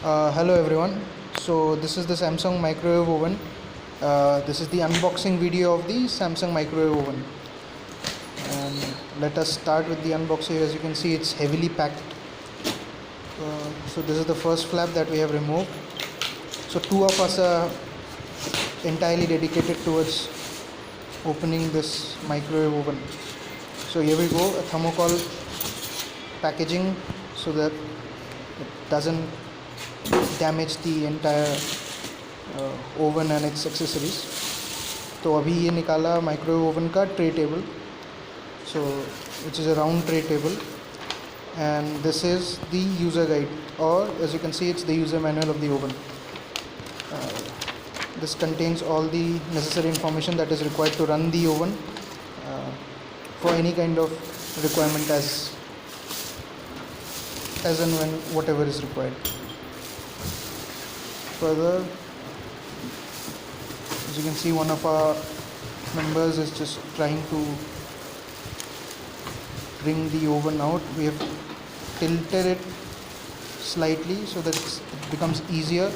Hello everyone. So this is the Samsung microwave oven. This is the unboxing video of the Samsung microwave oven. And let us start with the unboxing. As you can see, it's heavily packed. So this is the first flap that we have removed. So two of us are entirely dedicated towards opening this microwave oven. So here we go, a thermocol packaging so that it doesn't damage the entire oven and its accessories. तो अभी ये निकाला microwave oven का tray table, so which is a round tray table, and this is the user guide, or as you can see, it's the user manual of the oven. This contains all the necessary information that is required to run the oven for any kind of requirement as and when whatever is required. Further, as you can see, one of our members is just trying to bring the oven out. We have tilted it slightly so that it becomes easier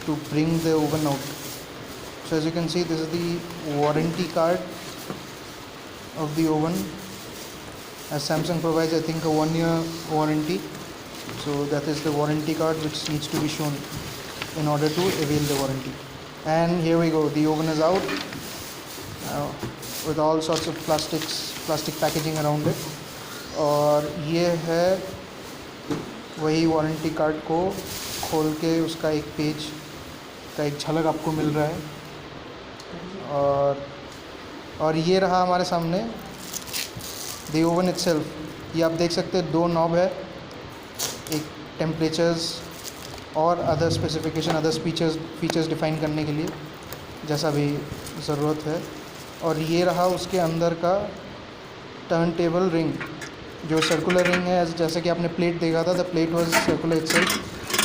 to bring the oven out. So as you can see, this is the warranty card of the oven, as Samsung provides, I think, a 1-year warranty. So that is the warranty card which needs to be shown in order to avail the warranty. And here we go, the oven is out with all sorts of plastic packaging around it. और ये है वही warranty card को खोल के उसका एक page का एक झलक आपको मिल रहा है. और ये रहा हमारे सामने द ओवन इटसेल्फ. ये आप देख सकते हैं, 2 नॉब है, एक टेम्परेचर्स और other specification, other features define करने के लिए जैसा भी ज़रूरत है. और ये रहा उसके अंदर का टर्न टेबल रिंग, जो सर्कुलर रिंग है. जैसे कि आपने प्लेट देखा था, the plate was circular itself.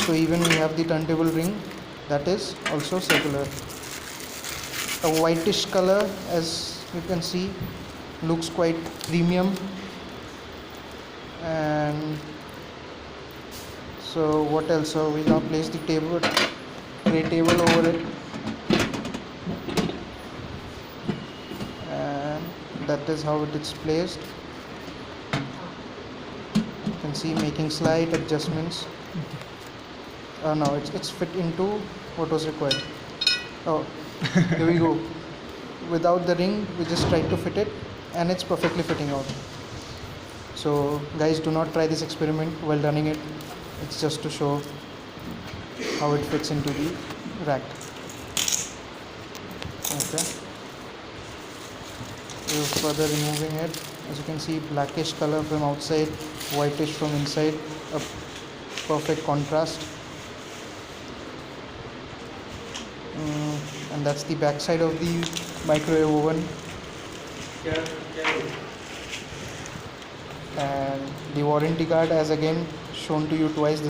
So even we have the turn table ring that is also circular. A whitish color, as you can see, looks quite premium. And so what else? So we now place the tray table over it, and that is how it is placed. You can see making slight adjustments. Now it's fit into what was required. Oh, here we go. Without the ring, we just tried to fit it, and it's perfectly fitting out. So guys, do not try this experiment while running it. It's just to show how it fits into the rack. Okay. We're further removing it. As you can see, blackish color from outside, whitish from inside. A perfect contrast. And that's the back side of the microwave oven. And the warranty card, as again shown to you twice.